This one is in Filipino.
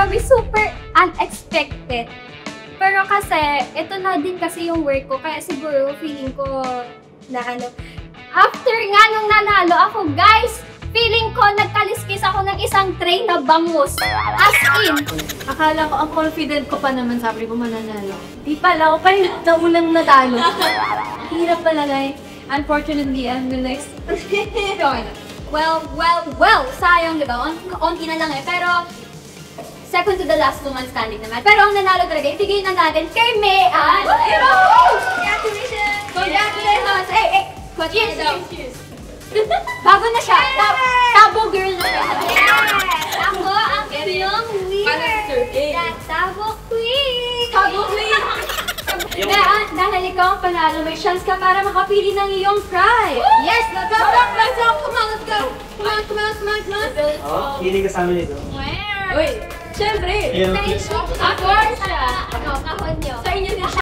grabe, super unexpected. Pero kasi, ito na din kasi yung work ko, kaya siguro feeling ko na ano. After nga nung nanalo ako, guys, feeling ko nagkaliskis ako ng isang tray na bangus. As in. Akala ko, ang confident ko pa naman, sabi ko mananalo. Di pala, ako pa yung naunang natalo. Hirap pala, guys. Unfortunately, I'm the next. Well, sayang, diba? Onti na lang eh. Pero, second to the last woman standing naman. Pero ang nanalo talaga, ibigay na natin kay Mayan! Congratulations! Congratulations! Hey! Cheers! Bago na siya. Tabo girl na siya. Yes! Ako ang inyong winner! Tabo queen! Tabo queen! Mayan, dahil ikaw ang panalo, may chance ka para makapili ng iyong prize! Yes! Let's go! Come on, let's go! Come on! Oh, hindi kasama nito. Uy! Siyempre! Of course!